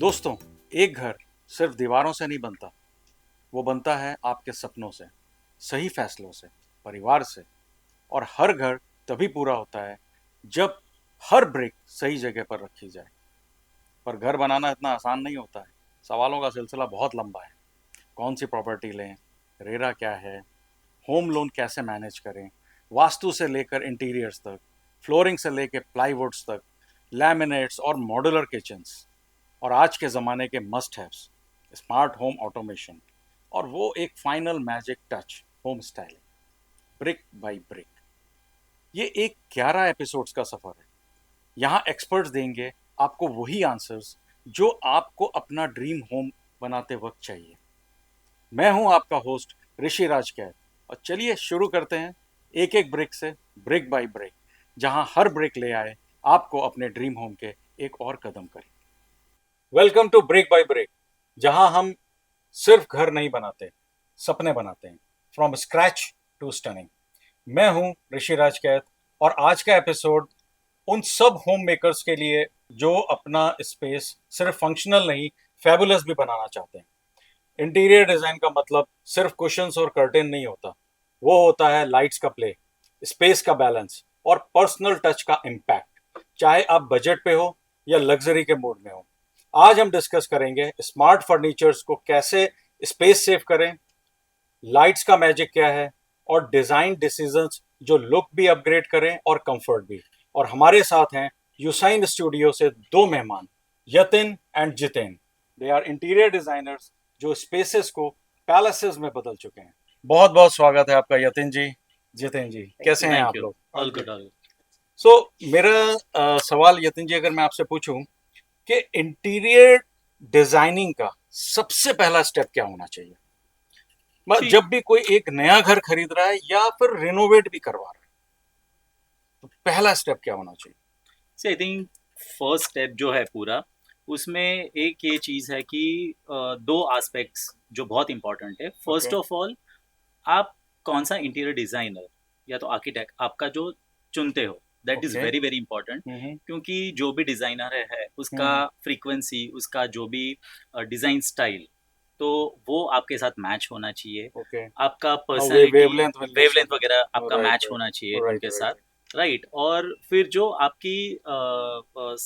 दोस्तों, एक घर सिर्फ दीवारों से नहीं बनता, वो बनता है आपके सपनों से, सही फैसलों से, परिवार से। और हर घर तभी पूरा होता है जब हर ब्रिक सही जगह पर रखी जाए। पर घर बनाना इतना आसान नहीं होता है। सवालों का सिलसिला बहुत लंबा है। कौन सी प्रॉपर्टी लें, रेरा क्या है, होम लोन कैसे मैनेज करें, वास्तु से लेकर इंटीरियर्स तक, फ्लोरिंग से लेकर प्लाईवुड्स तक, लैमिनेट्स और मॉड्यूलर किचन्स, और आज के ज़माने के must haves, smart home automation, और वो एक final magic touch, home styling, brick by brick. ये एक 11 एपिसोड्स का सफ़र है। यहाँ एक्सपर्ट्स देंगे आपको वही आंसर्स जो आपको अपना ड्रीम होम बनाते वक्त चाहिए। मैं हूँ आपका होस्ट ऋषि राज कैद, और चलिए शुरू करते हैं एक एक ब्रिक से, ब्रिक बाय ब्रिक, जहाँ हर ब्रिक ले आए आपको अपने ड्रीम होम के एक और कदम करें। Welcome to Brick by Brick, जहां हम सिर्फ घर नहीं बनाते, सपने बनाते हैं, फ्रॉम स्क्रैच टू स्टनिंग। मैं हूं ऋषि राज कैद, और आज का एपिसोड उन सब होम मेकर्स के लिए जो अपना स्पेस सिर्फ फंक्शनल नहीं, फैबुलस भी बनाना चाहते हैं। इंटीरियर डिजाइन का मतलब सिर्फ कुशंस और कर्टेन नहीं होता, वो होता है लाइट्स का प्ले, स्पेस का बैलेंस और पर्सनल टच का इम्पैक्ट, चाहे आप बजट पे हो या लग्जरी के मूड में हो। आज हम डिस्कस करेंगे स्मार्ट फर्नीचर्स को कैसे स्पेस सेव करें, लाइट्स का मैजिक क्या है, और डिजाइन डिसीजंस जो लुक भी अपग्रेड करें और कंफर्ट भी। और हमारे साथ हैं यूसाइन स्टूडियो से दो मेहमान, Yatin and Jiten. They are interior designers जो स्पेसेस को पैलेसेस में बदल चुके हैं। बहुत बहुत स्वागत है आपका यतिन जी, जितेन जी। कैसे हैं आप लोग? All good all good. So मेरा सवाल यतिन जी, अगर मैं आपसे पूछूं कि इंटीरियर डिजाइनिंग का सबसे पहला स्टेप क्या होना चाहिए? सी जब भी कोई एक नया घर खरीद रहा है या फिर रिनोवेट भी करवा रहा है, तो पहला स्टेप क्या होना चाहिए? सी आई थिंक फर्स्ट स्टेप जो है पूरा, उसमें एक ये चीज़ है कि दो एस्पेक्ट्स जो बहुत इंपॉर्टेंट है। First okay. ऑफ ऑल, आप कौन सा इंटीरियर डिज़ाइनर या तो आर्किटेक्ट आपका जो चुनते हो, that is okay. Very very important. Hmm. क्योंकि जो भी डिज़ाइनर है उसका हम्म। फ्रीक्वेंसी, उसका जो भी डिज़ाइन स्टाइल, तो वो आपके साथ मैच होना चाहिए। ओके। आपका वे पर्सनालिटी, वेवलेंथ मिलनी वेवलेंथ चाहिए। वगैरह आपका राइट मैच राइट होना चाहिए राइट उनके राइट साथ, राइट। राइट। और फिर जो आपकी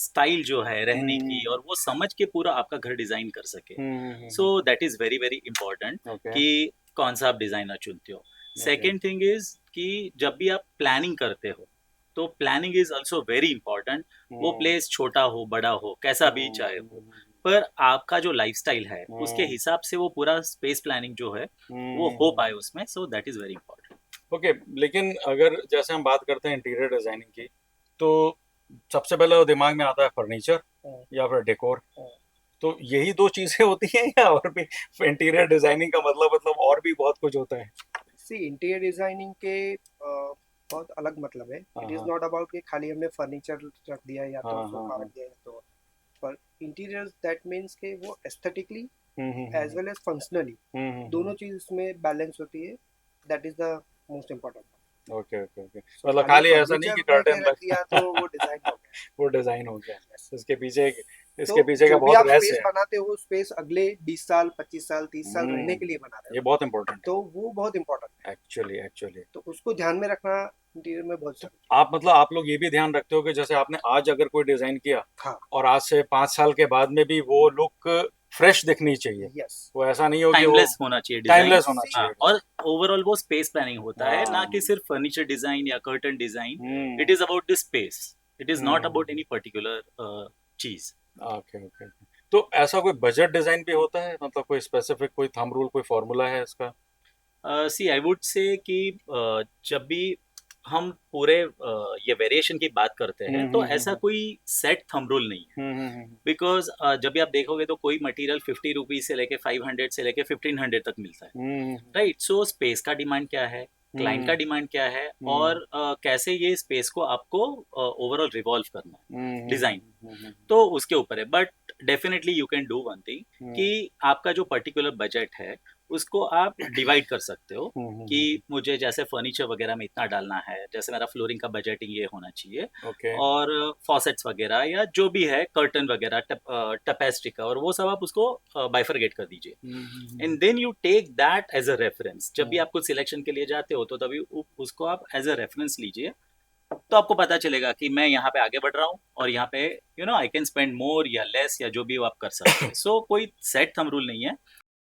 स्टाइल जो है रहने की, हम्म। और वो समझ के पूरा आपका घर डिज़ाइन कर सके। Hmm. So that is very very important okay. कि कौन सा आप डिज़ाइनर चुनते हो। ओके। सेकेंड थिंग इज़ कि जब भी आप प्लानिंग करते हो, तो planning is also very important. वो प्लेस छोटा हो, बड़ा हो, कैसा भी चाहे हो, पर आपका जो लाइफस्टाइल है उसके हिसाब से वो पूरा स्पेस प्लानिंग जो है वो हो पाए उसमें। सो that is very important. Okay. लेकिन अगर जैसे हम बात करते हैं इंटीरियर डिजाइनिंग की, तो सबसे पहले वो दिमाग में आता है फर्नीचर या फिर डेकोर। तो यही दो चीजें होती हैं या और भी? इंटीरियर डिजाइनिंग का मतलब और भी बहुत कुछ होता है। सी इंटीरियर डिजाइनिंग के बहुत अलग मतलब है। हाँ इट इज हाँ नॉट अबाउट कि खाली हमने फर्नीचर रख दिया या हाँ तो हाँ सोफा हाँ। रख दिया या तो, पर इंटीरियर दैट मीन्स के वो aesthetically hmm. As well as functionally दोनों चीज उसमें बैलेंस होती है। That is the most important. Okay okay okay. So मतलब खाली खाली ऐसा नहीं कि फर्नीचर लेके कर्टन रख लग दिया तो वो डिजाइन हो गया। वो डिजाइन हो गया। Yes. तो इसके पीछे का जो भी बहुत आप रहस्य स्पेस है। बनाते हो, स्पेस अगले 20 साल 25 साल 30 साल रहने के लिए बना रहे ये हो, बहुत इंपॉर्टेंट तो वो बहुत इंपॉर्टेंट है एक्चुअली एक्चुअली। है। तो उसको ध्यान में रखना इंटीरियर में बहुत तो जरूरी आप मतलब आप लोग ये भी ध्यान रखते हो कि जैसे आपने आज अगर कोई डिजाइन किया, है। हाँ। और आज से 5 साल के बाद में भी वो लुक फ्रेश दिखनी चाहिए। यस। वो ऐसा नहीं हो कि वो टाइमलेस होना चाहिए डिज़ाइन। टाइमलेस होना हाँ, चाहिए। और ओवरऑल वो स्पेस प्लानिंग होता है, ना हाँ। कि सिर्फ फर्नीचर डिज़ाइन या curtain design. It hmm is about the space, it is not about hmm. Any particular cheese. Okay okay. तो ऐसा कोई बजट डिजाइन भी होता है, मतलब कोई स्पेसिफिक कोई थंब रूल, कोई फॉर्मूला है इसका? सी आई वुड से कि जब भी हम पूरे ये वेरिएशन की बात करते हैं, तो ऐसा हम्म। कोई सेट थंब रूल नहीं है। हम्म। बिकॉज जब भी आप देखोगे तो कोई मटेरियल 50 रुपीज से लेके 500 से लेके 1500 तक मिलता है, हम्म राइट। सो स्पेस का डिमांड क्या है, क्लाइंट का हम्म डिमांड क्या है, हम्म और कैसे ये स्पेस को आपको ओवरऑल रिवॉल्व करना है, डिजाइन, हम्म तो उसके ऊपर है। But definitely you can do one thing, hmm कि आपका जो पर्टिकुलर बजट है उसको आप डिवाइड कर सकते हो कि मुझे जैसे फर्नीचर वगैरह में इतना डालना है, जैसे मेरा फ्लोरिंग का बजटिंग ये होना चाहिए, ओके और फॉसेट्स वगैरह या जो भी है, कर्टन वगैरह, टपेस्ट्री का, और वो सब आप उसको बाइफरगेट कर दीजिए, and then you take that as a reference. जब भी आप कुछ सिलेक्शन के लिए जाते हो तो तभी उसको आप एज अ रेफरेंस लीजिए, तो आपको पता चलेगा कि मैं यहाँ पे आगे बढ़ रहा हूँ और यहाँ पे आई कैन स्पेंड मोर या लेस या जो भी वो आप कर सकते हैं। सो कोई सेट थंब रूल नहीं है,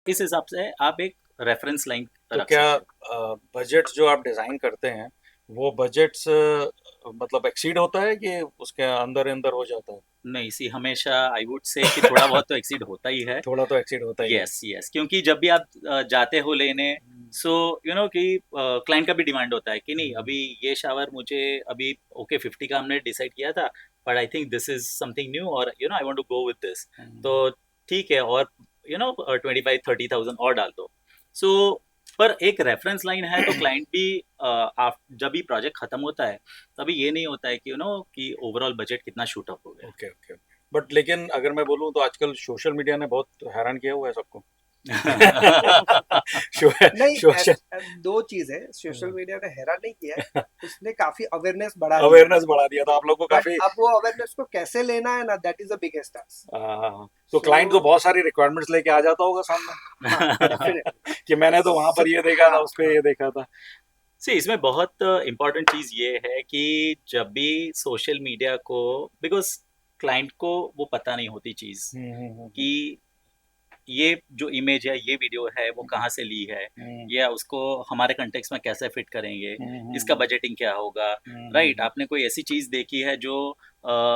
इस हिसाब से आप एक रेफरेंस लाइन तो रख क्या सकते हैं। बजट जो आप डिजाइन करते हैं वो बजट्स मतलब एक्सीड होता है कि उसके अंदर अंदर हो जाता है? नहीं, सी हमेशा आई वुड से कि थोड़ा बहुत तो एक्सीड होता ही है। थोड़ा तो एक्सीड होता ही है। यस यस, क्योंकि जब भी आप जाते हो लेने, सो कि क्लाइंट का भी डिमांड होता है कि नहीं, अभी ये शावर मुझे अभी ओके 50 का हमने डिसाइड किया था, but I think this is something new, और I want to go with this, तो ठीक है, और 25-30,000 और डाल दो। सो पर एक रेफरेंस लाइन है तो क्लाइंट भी जब भी प्रोजेक्ट खत्म होता है तभी ये नहीं होता है कि कि ओवरऑल बजट कितना शूट अप हो गया। Okay okay. बट लेकिन अगर मैं बोलूँ तो आजकल सोशल मीडिया ने बहुत हैरान किया हुआ है सबको। नहीं, सोशल दो चीज है, सोशल मीडिया ने हैरान नहीं किया है, उसने काफी अवेयरनेस बढ़ा दिया, अवेयरनेस बढ़ा दिया, तो आप लोग को बट काफी अब वो अवेयरनेस को कैसे लेना है ना, that is the biggest task. तो क्लाइंट तो बहुत सारी रिक्वायरमेंट्स लेके आ जाता होगा सामने। हाँ, डेफिनेटली। कि मैंने तो वहां पर ये देखा था, उस पे ये देखा था। सी इसमें बहुत इम्पोर्टेंट चीज़ ये है कि जब भी सोशल मीडिया को, बिकॉज क्लाइंट को वो पता नहीं होती चीज़ कि ये जो इमेज है, ये वीडियो है, वो कहाँ से ली है, या उसको हमारे कंटेक्स्ट में कैसे फिट करेंगे, इसका बजटिंग क्या होगा, राइट। आपने कोई ऐसी चीज़ देखी है जो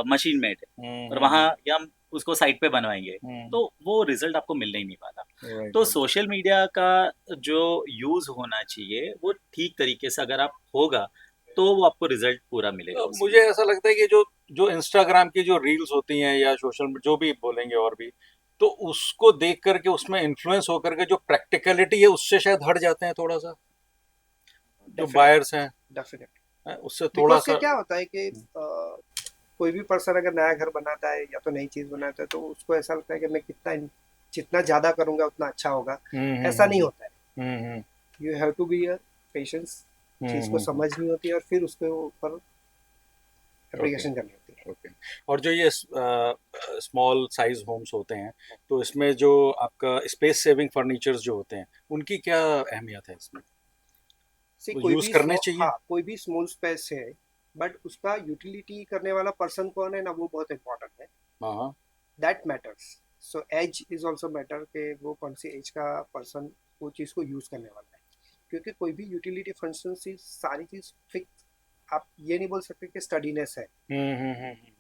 मशीन मेड है और वहाँ या हम उसको साइट पे बनवाएंगे, तो वो रिजल्ट आपको मिलने ही नहीं वाला। तो सोशल मीडिया का जो यूज़ होना चाहिए वो ठीक तरीके से अगर आप होगा तो वो आपको रिजल्ट पूरा मिलेगा उसमें। मुझे ऐसा लगता है कि जो जो इंस्टाग्राम की जो रील्स होती हैं या सोशल जो भी बोलेंगे और भी, तो उसको देख करके उसमें इन्फ्लुएंस होकर के जो प्रैक्टिकलिटी है उससे शायद हट जाते हैं थोड़ा सा, जो बायर्स हैं डेफिनेटली, उससे थोड़ा बिकॉज से सा। क्या होता है कि कोई भी पर्सन अगर नया घर बनाता है या तो नई चीज बनाता है तो उसको ऐसा लगता है कि मैं जितना ज्यादा करूंगा उतना अच्छा होगा। ऐसा नहीं होता है, you have to be patience, चीज को समझनी होती है और फिर उसके ऊपर एप्लीकेशन करनी होती है। ओके। और जो ये स्मॉल साइज होम्स होते हैं, तो इसमें जो आपका स्पेस सेविंग फर्नीचर्स जो होते हैं उनकी क्या अहमियत है इसमें? सी वो कोई यूज भी करने चाहिए? हाँ, कोई भी स्मॉल स्पेस है, बट उसका यूटिलिटी करने वाला पर्सन कौन है ना, वो बहुत इंपॉर्टेंट है, हाँ that matters. So age is also matter कि वो कौन सी एज का पर्सन वो चीज़ को यूज़ करने वाला है, क्योंकि कोई भी यूटिलिटी फंक्शन से सारी चीज़ फिक्स, आप ये नहीं बोल सकते कि स्टडीनेस है।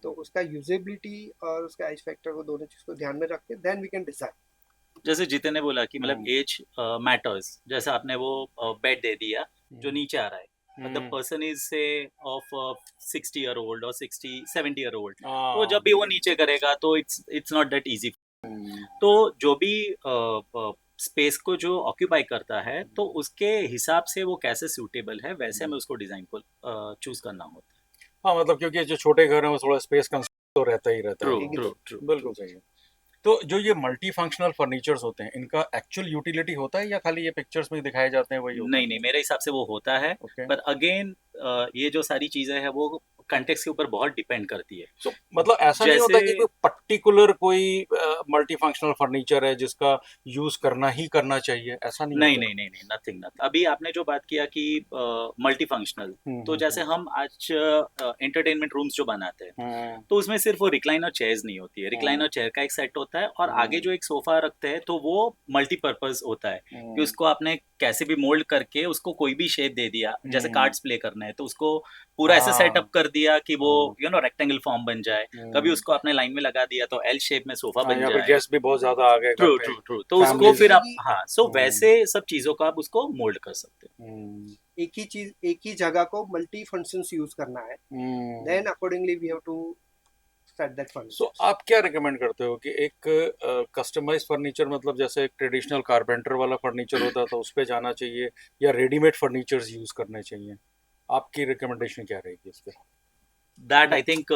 तो उसका यूजेबिलिटी और उसका एज फैक्टर, वो दोनों चीज़ को ध्यान में रख के देन वी कैन डिसाइड। जैसे जितने ने बोला कि मतलब एज मैटर्स, जैसे आपने वो बेड दे दिया जो नीचे आ रहा है, द पर्सन इज से ऑफ 60 ईयर ओल्ड और 60-70 ईयर ओल्ड, तो जब भी वो नीचे करेगा तो इट्स नॉट दैट इजी। तो जो भी स्पेस को जो ऑक्यूपाई करता है तो उसके हिसाब से वो कैसे सूटेबल है वैसे हमें उसको डिजाइन को चूज करना होता है। हाँ, मतलब क्योंकि जो छोटे घर हैं वो थोड़ा स्पेस कंस्ट्रेंट तो रहता ही रहता ट्रू है। ट्रू ट्रू, बिल्कुल सही है। तो जो ये मल्टी फंक्शनल फर्नीचर्स होते हैं इनका एक्चुअल यूटिलिटी होता है या खाली ये पिक्चर्स में दिखाए जाते हैं वही होता नहीं नहीं, मेरे हिसाब से वो होता है, है? पर अगेन ये जो सारी चीजें हैं वो कंटेक्स्ट के ऊपर बहुत डिपेंड करती है। So, मतलब ऐसा नहीं होता कि कोई पर्टिकुलर कोई मल्टी फंक्शनल फर्नीचर है जिसका यूज करना ही करना चाहिए, ऐसा नहीं नहीं होता? नहीं नहीं नहीं, नथिंग नथिंग। अभी आपने जो बात किया कि मल्टी फंक्शनल, तो जैसे हम आज एंटरटेनमेंट रूम्स जो बनाते हैं तो उसमें सिर्फ वो रिक्लाइनर चेयर्स नहीं होती है, रिक्लाइनर चेयर का एक सेट होता है और आगे जो एक सोफा रखते हैं तो वो मल्टीपर्पज होता है कि उसको आपने कैसे भी मोल्ड करके उसको कोई भी शेप दे दिया, जैसे कार्ड्स प्ले करना है तो उसको पूरा ऐसे सेटअप कर दिया कि वो रेक्टेंगल फॉर्म बन जाए, कभी उसको आपने लाइन में लगा दिया तो एल शेप में सोफा बन यहाँ पे जाए। गेस्ट भी बहुत ज्यादा आ गए घर ट्रू पे, ट्रू ट्रू, तो उसको फिर आप हाँ, सो वैसे सब चीजों को आप उसको मोल्ड कर सकते हो। एक ही चीज, एक ही जगह को मल्टी फंक्शंस यूज करना है, then accordingly we have to set that function. So आप क्या रिकमेंड करते हो कि एक कस्टमाइज फर्नीचर, मतलब जैसे एक ट्रेडिशनल कारपेंटर वाला फर्नीचर होता था उस पे जाना चाहिए या रेडीमेड फर्नीचर्स यूज करने चाहिए? आपकी रिकमेंडेशन क्या रहेगी इस पे? That I think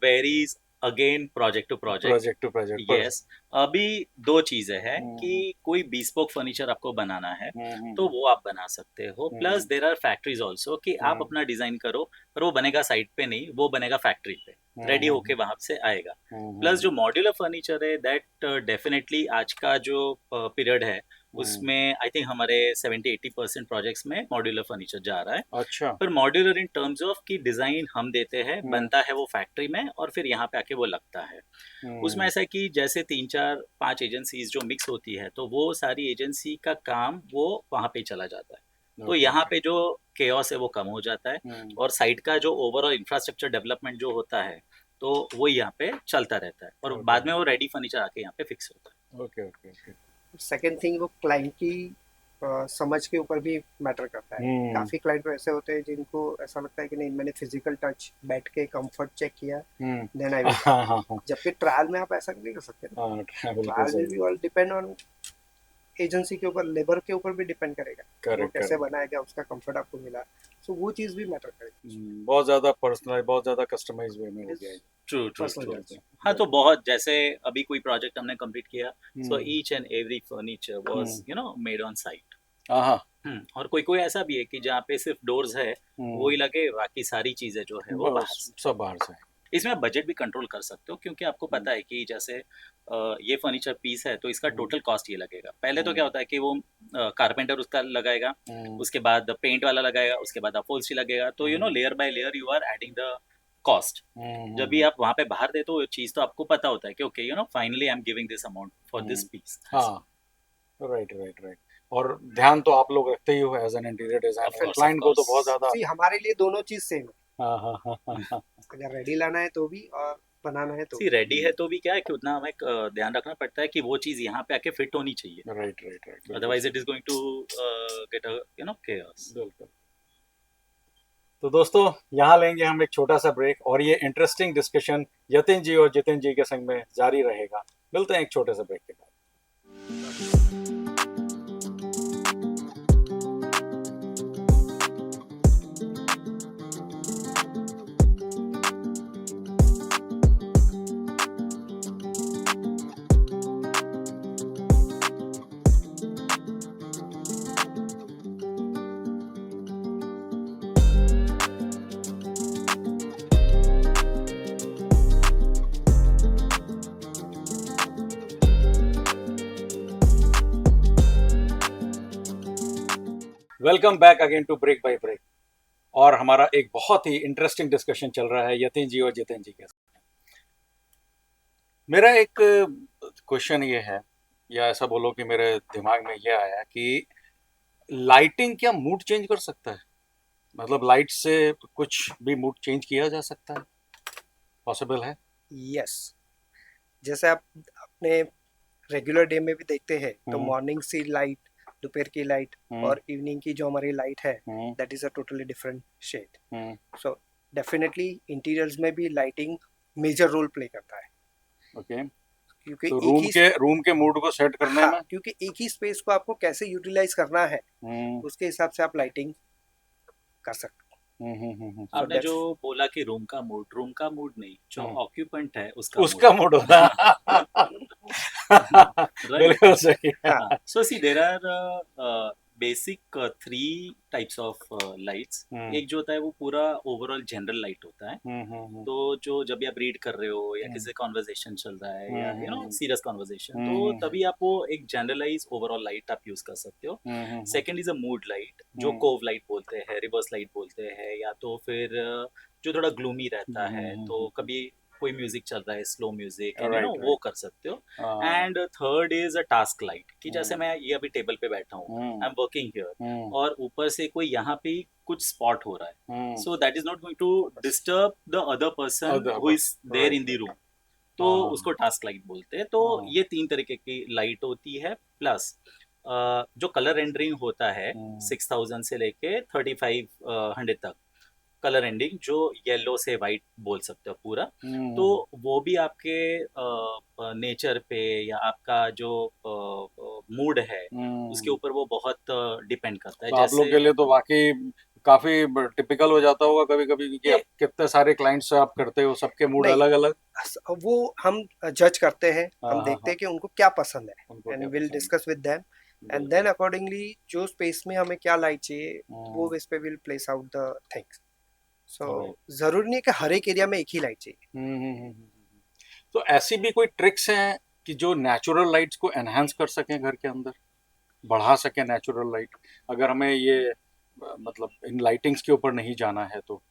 varies again project to project. To project yes, अभी दो चीजें हैं कि कोई bespoke फर्नीचर आपको बनाना है तो वो आप बना सकते हो, plus there are factories also कि आप अपना डिजाइन करो पर वो बनेगा साइट पे नहीं, वो बनेगा फैक्ट्री पे, रेडी होके वहां से आएगा। प्लस जो मॉड्यूलर फर्नीचर है दैट डेफिनेटली आज का जो पीरियड है उसमें आई थिंक हमारे 70-80% प्रोजेक्ट्स में मॉड्यूलर फर्नीचर जा रहा है। अच्छा। पर मॉड्यूलर इन टर्म्स ऑफ कि डिजाइन हम देते हैं, बनता है वो फैक्ट्री में और फिर यहाँ पे आके वो लगता है। उसमें ऐसा है कि जैसे 3-4-5 एजेंसीज जो मिक्स होती है तो वो सारी एजेंसी का काम वो वहाँ पे चला जाता है, तो यहाँ पे जो केओस है वो कम हो जाता है और साइट का जो ओवरऑल इंफ्रास्ट्रक्चर डेवलपमेंट जो होता है तो वो यहाँ पे चलता रहता है और बाद में वो रेडी फर्नीचर आके यहाँ पे फिक्स होता है। Okay okay okay. Second thing, वो क्लाइंट की समझ के ऊपर भी मैटर करता है। काफी क्लाइंट ऐसे होते हैं जिनको ऐसा लगता है कि नहीं, मैंने फिजिकल टच, बैठ के कंफर्ट चेक किया, देन आई विल। जबकि ट्रायल में आप ऐसा नहीं कर सकते ना। ट्रायल में भी ऑल डिपेंड ऑन एजेंसी के ऊपर, लेबर के ऊपर भी डिपेंड करेगा, वो कैसे बनाएगा, उसका कंफर्ट आपको मिला, सो वो चीज भी मैटर करेगी। बहुत ज्यादा पर्सनल, बहुत ज्यादा कस्टमाइज वे में हो जाएगी। True true true. हाँ, तो बहुत, जैसे अभी कोई प्रोजेक्ट हमने कंप्लीट किया, so each and every furniture was you know made on site. और कोई कोई ऐसा भी है कि जहाँ पे सिर्फ डोर्स है वो ही लगे, बाकी सारी चीजें जो है वो सब बाहर से। इसमें आप बजट भी कंट्रोल कर सकते हो क्योंकि आपको पता है कि जैसे ये फर्नीचर पीस है तो इसका टोटल कॉस्ट ये लगेगा। पहले तो क्या होता है कि वो कारपेंटर उसका लगाएगा, उसके बाद पेंट वाला लगाएगा, उसके बाद अपहोल्स्ट्री लगेगा, तो you know layer by layer you are adding the cost. जब भी आप वहां पे बाहर दे तो चीज तो आपको पता होता है कि okay you know finally I am giving this amount for this piece. Right right right. और ध्यान तो आप लोग रखते ही हो as an interior designer, client को तो बहुत ज्यादा। हमारे लिए दोनों चीज सेम है। अगर रेडी लाना है तो भी और बनाना है तो भी। रेडी है तो भी क्या है कि उतना हमें ध्यान रखना पड़ता है कि वो चीज यहाँ पे आके फिट होनी चाहिए। Right right right. Otherwise it is going to get a you know chaos. बिल्कुल। तो दोस्तों यहाँ लेंगे हम एक छोटा सा ब्रेक और ये इंटरेस्टिंग डिस्कशन यतिन जी और जितिन जी के संग में जारी रहेगा। मिलते हैं एक छोटे से ब्रेक के बाद। Welcome back again to Brick by Brick. और हमारा एक बहुत ही इंटरेस्टिंग डिस्कशन चल रहा है यतिन जी और जितिन जी के साथ। मेरा एक क्वेश्चन ये है, या ऐसा बोलो कि मेरे दिमाग में ये आया कि लाइटिंग क्या मूड चेंज कर सकता है? मतलब लाइट से कुछ भी मूड चेंज किया जा सकता है? पॉसिबल है? यस। जैसे आप अपने रेगुलर डे में भी देखते हैं तो मॉर्निंग सी लाइट, दोपहर की लाइट और इवनिंग की जो हमारी लाइट है that is a totally different shade. So definitely interiors में भी लाइटिंग मेजर रोल प्ले करता है। ओके। क्योंकि तो रूम के मूड को सेट करने में, क्योंकि एक ही स्पेस को आपको कैसे यूटिलाइज करना है उसके हिसाब से आप लाइटिंग कर सकते हो। आपने जो बोला कि रूम का मूड नहीं, जो ऑक्यूपेंट है उसका मूड होता है। बिल्कुल सही। So see there are basic 3 types of lights. एक जो होता है वो पूरा ओवरऑल जनरल लाइट होता है, तो जो जब भी आप रीड कर रहे हो या किसी कॉन्वर्सेशन चल रहा है या यू नो सीरियस कॉन्वर्सेशन, तो तभी आप वो एक जनरलाइज ओवरऑल लाइट आप यूज कर सकते हो। Second is a mood light, जो कोव लाइट बोलते हैं, रिवर्स लाइट बोलते हैं, या तो फिर जो थोड़ा ग्लूमी रहता है, तो कभी कोई म्यूजिक चल रहा है, स्लो म्यूजिक, यू नो वो कर सकते हो। And third is a task light, कि जैसे मैं ये अभी टेबल पे बैठा हूँ, आई एम वर्किंग हियर, और ऊपर से कोई यहाँ पे कुछ स्पॉट हो रहा है, so that is not going to disturb the other person who is there in the room, तो उसको टास्क लाइट बोलते हैं। तो ये 3 तरीके की लाइट होती है। प्लस जो कलर रेंडरिंग होता है 6000 से लेके 3500 तक कलर रेंडरिंग, जो येलो से वाइट बोल सकते हो पूरा, तो वो भी आपके नेचर पे या आपका जो मूड है उसके ऊपर वो बहुत डिपेंड करता है। तो आप लोग के लिए तो वाकई काफी टिपिकल हो जाता होगा कभी कभी, क्योंकि ये आप कितने सारे क्लाइंट्स आप करते हो, सबके मूड नहीं, अलग अलग। वो हम जज करते हैं, हाँ हम हाँ देखते हाँ, हैं कि उनको क्या पसंद है, उनको क्या एंड विल पसंद डिस्कस विद देम, है, एंड देन बिल्कुल। अकॉर्डिंगली जो स्पेस में हमें क्या लाइट चाहिए वो हम्म, इस पे will place out the things. So right. जरूरी नहीं है कि हर एक एरिया में एक ही लाइट चाहिए। तो ऐसी भी कोई ट्रिक्स हैं कि जो नेचुरल लाइट्स को एनहांस कर सकें घर के अंदर, बढ़ा सकें नेचुरल लाइट, अगर हमें ये मतलब इन लाइटिंग्स के ऊपर नहीं जाना है तो?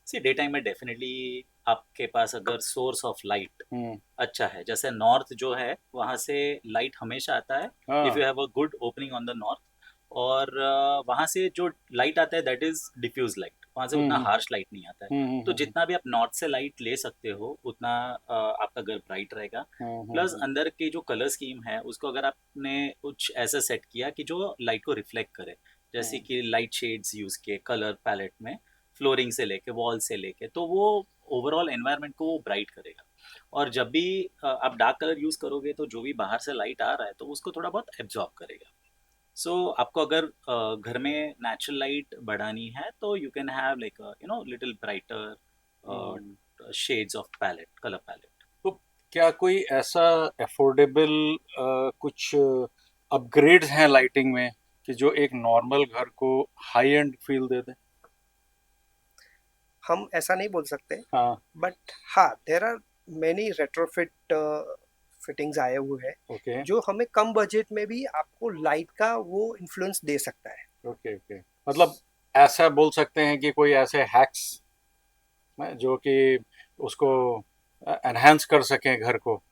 सी डे टाइम में डेफिनेटली आपके पास अगर सोर्स ऑफ लाइट हम्म। अच्छा है, जैसे नॉर्थ जो है वहाँ से लाइट हमेशा आता है, इफ़ हाँ। You have a good opening on the north. और वहाँ से जो लाइट आता है दैट इज़ डिफ्यूज लाइट, वहाँ से हम्म उतना हम्म हार्श लाइट नहीं आता है। तो हम्म जितना भी आप नॉर्थ से लाइट ले सकते हो उतना आपका घर ब्राइट रहेगा। प्लस हम्म। अंदर की जो कलर स्कीम है उसको अगर आपने कुछ ऐसा सेट किया कि जो लाइट को रिफ्लेक्ट करे, जैसे हम्म, कि लाइट शेड्स यूज़ किए कलर पैलेट में, फ्लोरिंग से लेके वॉल से लेके, तो वो ओवरऑल एनवायरनमेंट को वो ब्राइट करेगा। और जब भी आप डार्क कलर यूज़ करोगे तो जो भी बाहर से लाइट आ रहा है तो उसको थोड़ा बहुत एब्जॉर्ब करेगा। सो आपको अगर घर में नेचुरल लाइट बढ़ानी है तो you can have like little hmm. Brighter shades of palette, colour palette. तो क्या कोई ऐसा अफोर्डेबल कुछ अपग्रेड्स हैं लाइटिंग में कि जो एक नॉर्मल घर को हाई एंड फील दे दे? हम ऐसा नहीं बोल सकते, हाँ। बट हाँ, there are many retrofit fittings आए हुए हैं ओके जो हमें कम बजट में भी आपको लाइट का वो इन्फ्लुएंस दे सकता है। ओके ओके, मतलब ऐसा बोल सकते हैं कि कोई ऐसे हैक्स जो कि उसको एनहांस कर सकें घर को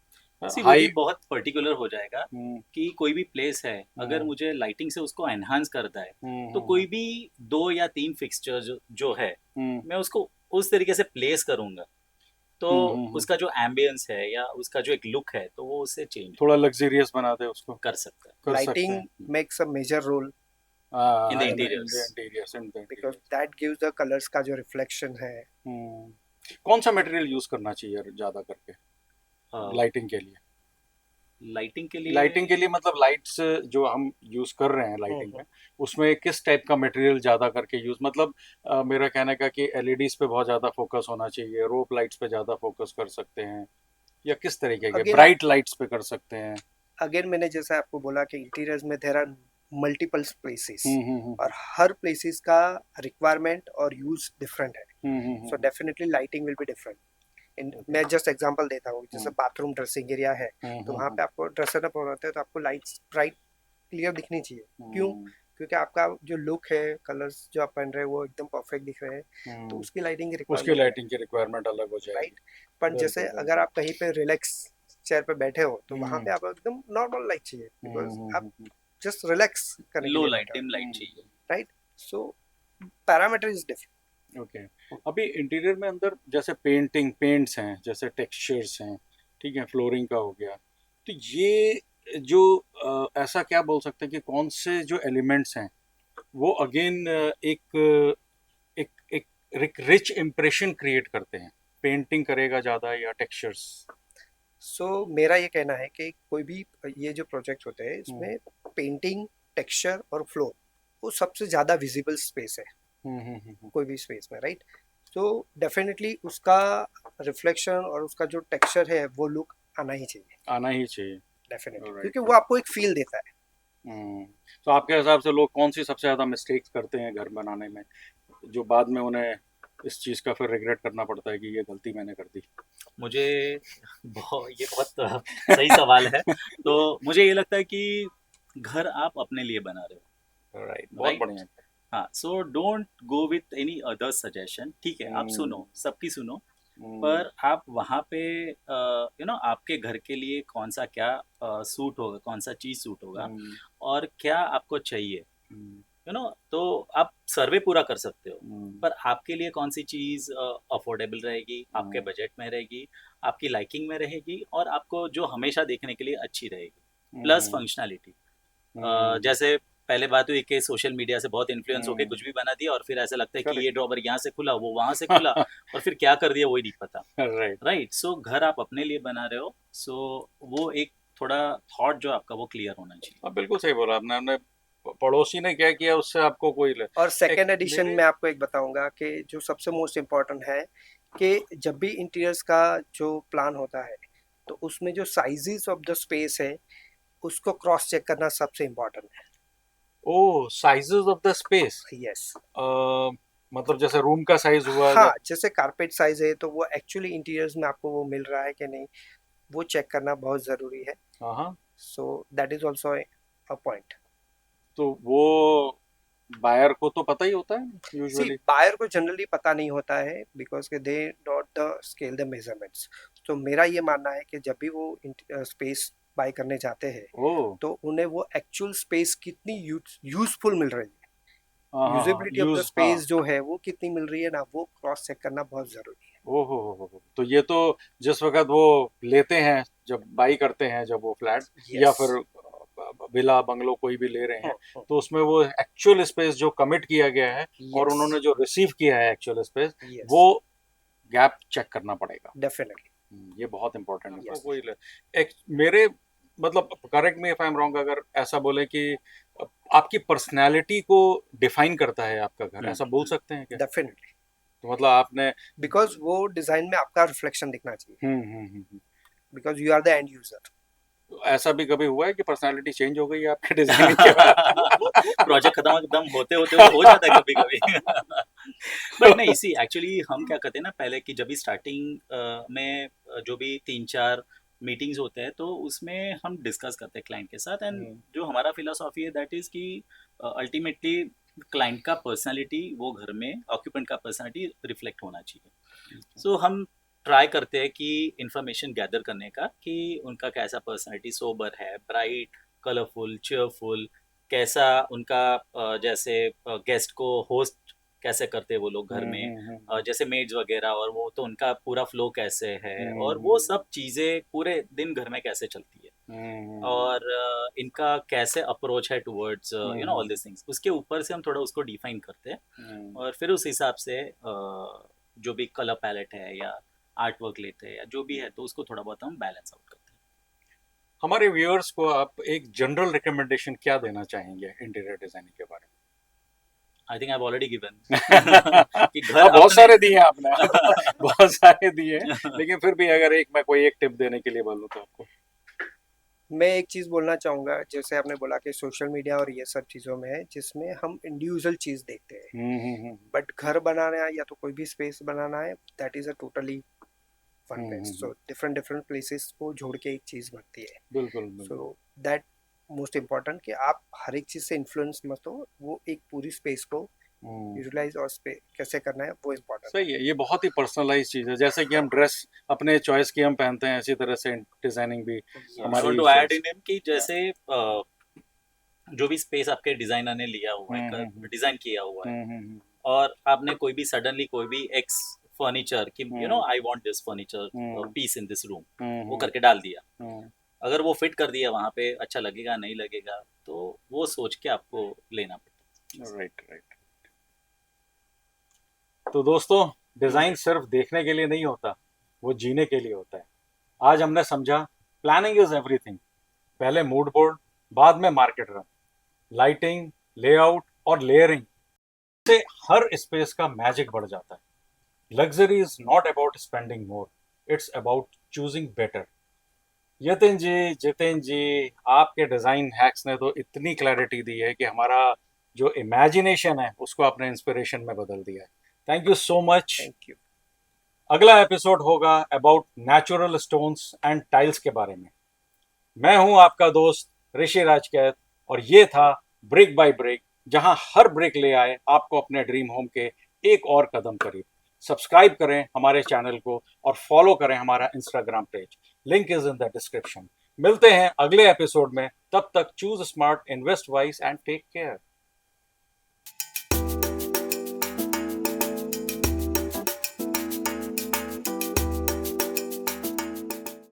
सी वो भी हाई। बहुत पर्टिकुलर हो जाएगा हम्म कि कोई भी प्लेस है, अगर हम्म मुझे लाइटिंग से उसको एनहांस करता है तो हम्म कोई भी 2 या 3 फिक्सचर जो है हम्म मैं उसको उस तरीके से प्लेस करूंगा तो हम्म। उसका जो एम्बियंस है या उसका जो एक लुक है तो वो उससे चेंज थोड़ा लग्जरियस बना दे उसको, कर सकता है कर सकते लाइटिंग हैं। Makes a major role in the in interiors. The interiors, in the because interiors. That gives the colours का जो रिफ्लेक्शन है। कौन सा मटेरियल यूज करना चाहिए ज्यादा करके लाइटिंग के लिए? लाइटिंग के लाइटिंग लिए के लिए मतलब लाइट्स जो हम यूज कर रहे हैं लाइटिंग में, उसमें किस टाइप का मटेरियल ज्यादा करके यूज, मतलब मेरा कहने का कि एलईडीज पे बहुत ज्यादा फोकस होना चाहिए, रोप लाइट्स पे ज्यादा फोकस कर सकते हैं, या किस तरीके के अगेन ब्राइट लाइट्स पे कर सकते हैं? अगेन मैंने जैसा आपको बोला कि इंटीरियर्स में there are multiple places, hmm. और हर प्लेसेस का रिक्वायरमेंट और यूज डिफरेंट है। So hmm. Definitely lighting will be different. Okay. मैं जस्ट एग्जांपल देता हूँ, जैसे हम्म बाथरूम ड्रेसिंग एरिया है, तो वहाँ हम्म पे आपको ड्रेसर अप होता है तो आपको लाइट्स ब्राइट क्लियर दिखनी चाहिए। क्यों? हम्म क्योंकि आपका जो लुक है, कलर्स जो आप पहन रहे हैं वो एकदम परफेक्ट दिख रहे हैं, तो हम्म। उसकी लाइटिंग की उसकी रिक्वायरमेंट है, लाइटिंग की रिक्वायरमेंट अलग हो जाएगी। राइट। पर जैसे बिल्कुल अगर बिल्कुल। आप कहीं पे रिलैक्स चेयर पे बैठे हो तो वहाँ हम्म पे आपको एकदम नॉर्मल लाइट चाहिए, बिकॉज आप हम्म। जस्ट रिलैक्स करने के लो लिए लाइट, बैठे हो, डिम लाइट चाहिए। Hmm. Right. So parameter is different. Okay. अभी इंटीरियर में अंदर जैसे पेंट्स हैं, जैसे टेक्सचर्स हैं, ठीक है, फ्लोरिंग का हो गया, तो ये जो ऐसा क्या बोल सकते हैं कि कौन से जो एलिमेंट्स हैं वो अगेन एक एक एक रिच इम्प्रेशन क्रिएट करते हैं, पेंटिंग करेगा ज़्यादा या टेक्सचर्स? सो मेरा ये कहना है कि कोई भी ये जो प्रोजेक्ट होते हैं हम्म इसमें पेंटिंग, टेक्सचर और फ्लोर वो सबसे ज़्यादा विजिबल स्पेस है हम्म। कोई भी स्पेस में, राइट। तो डेफिनेटली उसका रिफ्लेक्शन और उसका जो टेक्सचर है वो लुक आना ही चाहिए, आना ही चाहिए। डेफिनेटली, क्योंकि राइट। वो आपको एक फील देता है। हम्म। तो आपके हिसाब से लोग कौन सी सबसे ज़्यादा मिस्टेक्स करते हैं घर बनाने में, जो बाद में उन्हें इस चीज़ का फिर रिग्रेट करना पड़ता है कि ये गलती मैंने कर दी? मुझे ये बहुत सही सवाल है। तो मुझे ये लगता है कि घर आप अपने लिए बना रहे राइट, हो, बहुत राइट। बढ़िया। हाँ, so don't go with any other suggestion, ठीक है आप हम्म सुनो, सबकी सुनो, हम्म पर आप वहाँ पे आपके घर के लिए कौन सा क्या सूट होगा, कौन सा चीज़ सूट होगा हम्म और क्या आपको चाहिए, हम्म तो आप सर्वे पूरा कर सकते हो, हम्म पर आपके लिए कौन सी चीज़ अफोर्डेबल रहेगी, आपके हम्म बजट में रहेगी, आपकी लाइकिंग में रहेगी और आपको जो हमेशा देखने के लिए अच्छी रहेगी, प्लस हम्म फंक्शनैलिटी। हम्म। जैसे पहले बात हुई कि सोशल मीडिया से बहुत इन्फ्लुएंस होके हम्म, कुछ भी बना दिया और फिर ऐसा लगता है कि ये करेक्ट। ड्रॉवर यहाँ से खुला, वो वहाँ से खुला, और फिर क्या कर दिया वही नहीं पता, राइट। राइट। सो घर आप अपने लिए बना रहे हो, सो वो एक थोड़ा थॉट जो आपका वो क्लियर होना चाहिए। अब बिल्कुल सही बोला आपने। हमने पड़ोसी ने क्या किया उससे आपको कोई और सेकेंड एडिशन मेरे में आपको एक बताऊंगा कि जो सबसे मोस्ट इम्पोर्टेंट है कि जब भी इंटीरियर्स का जो प्लान होता है तो उसमें जो साइजेस ऑफ द स्पेस है उसको क्रॉस चेक करना सबसे इम्पोर्टेंट है। Oh sizes of the space, yes. मतलब जैसे रूम का साइज हुआ हाँ, जैसे कारपेट साइज है तो वो एक्चुअली इंटीरियर्स में आपको वो मिल रहा है कि नहीं, वो चेक करना बहुत ज़रूरी है। हाँ, सो that is also a point. तो वो बायर को तो पता ही होता है सी यूजुअली। बायर को जनरली पता नहीं होता है बिकॉज के they not the scale the measurements. तो मेरा ये मानना है कि जब भी वो स्पेस बाय करने जाते हैं ओ तो उन्हें वो एक्चुअल स्पेस कितनी यूजफुल मिल रही है, हाँ हाँ हाँ यूजेबिलिटी ऑफ द यूज हाँ। स्पेस जो है वो कितनी मिल रही है ना, वो क्रॉस चेक करना बहुत जरूरी है। ओ हो, तो ये तो जिस वक्त वो लेते हैं, जब बाई करते हैं, जब वो फ्लैट या यस। फिर विला बंगलो कोई भी ले रहे हैं, तो उसमें वो एक्चुअल स्पेस जो कमिट किया गया है और यस। उन्होंने जो रिसीव किया है एक्चुअल स्पेस, यस। वो गैप चेक करना पड़ेगा। डेफिनेटली। ये बहुत इंपॉर्टेंट है। यस। कोई एक मेरे मतलब correct me if I am wrong, अगर ऐसा बोले कि आपकी पर्सनैलिटी को डिफाइन करता है आपका घर, ऐसा बोल सकते हैं क्या? डेफिनेटली, तो मतलब आपने बिकॉज वो डिजाइन में आपका रिफ्लेक्शन दिखना चाहिए, hmm. Because you are the end user. तो ऐसा भी कभी हुआ है कि पर्सनालिटी चेंज हो गई है आपके डिजाइनिंग के बाद? प्रोजेक्ट खत्म एकदम होते होते हो जाता है कभी कभी। बट नहीं, इसी एक्चुअली हम क्या करते हैं ना, पहले की जब भी स्टार्टिंग में जो भी 3-4 मीटिंग्स होते हैं तो उसमें हम डिस्कस करते हैं क्लाइंट के साथ, एंड जो हमारा फिलोसॉफी है दैट इज कि अल्टीमेटली क्लाइंट का पर्सनालिटी वो घर में ऑक्यूपेंट का पर्सनालिटी रिफ्लेक्ट होना चाहिए। सो हम ट्राई करते हैं कि इंफॉर्मेशन गैदर करने का कि उनका कैसा पर्सनालिटी, सोबर है, ब्राइट, कलरफुल, चेयरफुल, कैसा उनका जैसे गेस्ट को होस्ट कैसे करते हैं वो लोग घर में, जैसे मेड्स वगैरह, और वो तो उनका पूरा फ्लो कैसे है, और वो सब चीज़ें पूरे दिन घर में कैसे चलती है, और इनका कैसे अप्रोच है टुवर्ड्स ऑल दिस थिंग्स, उसके ऊपर से हम थोड़ा उसको डिफाइन करते हैं, और फिर उस हिसाब से जो भी कलर पैलेट है या आर्ट वर्क लेते हैं या जो भी है, तो उसको थोड़ा बहुत हम बैलेंस आउट करते हैं। हमारे व्यूअर्स को आप एक जनरल रिकमेंडेशन क्या देना चाहेंगे इंटीरियर डिजाइनिंग के बारे I think I have already given में? कि घर बहुत अपने सारे दिए आपने। बहुत सारे दिए, लेकिन फिर भी अगर मैं कोई एक टिप देने के लिए बोलूँ तो आपको। मैं एक चीज़ बोलना चाहूँगा, जैसे आपने बोला कि सोशल मीडिया और ये सब चीज़ों में है जिसमें हम इंडिविजुअल चीज़ देखते हैं, बट घर बनाना है या तो कोई भी स्पेस बनाना है, that is a totally fun place. So different different places को जोड़ के एक चीज़ बनती है। बिल्कुल सो दैट मोस्ट इम्पॉर्टेंट कि आप हर एक चीज़ से इन्फ्लुएंस मत हो, वो एक पूरी स्पेस को यूटिलाइज और कैसे करना है वो इम्पोर्टेंट। सही है, ये बहुत ही पर्सनलाइज चीज है। जैसे कि हम ड्रेस अपने चॉइस की हम पहनते हैं, इसी तरह से डिजाइनिंग भी हमारी टू ऐड इन कि जैसे जो भी स्पेस आपके डिजाइनर ने लिया हुआ है, डिजाइन किया हुआ है, और आपने कोई भी सडनली कोई भी एक्स फर्नीचर कि I want this furniture piece in this room, वो करके डाल दिया, अगर वो फिट कर दिया वहाँ पे, अच्छा लगेगा नहीं लगेगा, तो वो सोच के आपको लेना पड़ता है। राइट। तो दोस्तों, डिजाइन सिर्फ देखने के लिए नहीं होता, वो जीने के लिए होता है। आज हमने समझा प्लानिंग इज एवरीथिंग। पहले मूड बोर्ड, बाद में मार्केट रन, लाइटिंग, लेआउट और लेयरिंग से हर स्पेस का मैजिक बढ़ जाता है। Luxury is not about spending more, it's about choosing better. Jiten ji, आपके डिजाइन हैक्स ने तो इतनी क्लैरिटी दी है कि हमारा जो इमेजिनेशन है उसको आपने इंस्पिरेशन में बदल दिया है। Thank you so much. Thank you. अगला एपिसोड होगा about natural stones and tiles के बारे में। मैं हूं आपका दोस्त ऋषि राजकैत, और ये था ब्रिक बाय ब्रिक, जहां हर ब्रिक ले आए आपको अपने ड्रीम होम के एक और कदम करीब। सब्सक्राइब करें हमारे चैनल को और फॉलो करें हमारा Instagram page, link is in the description. मिलते हैं अगले एपिसोड में, तब तक choose smart, invest wise and take care.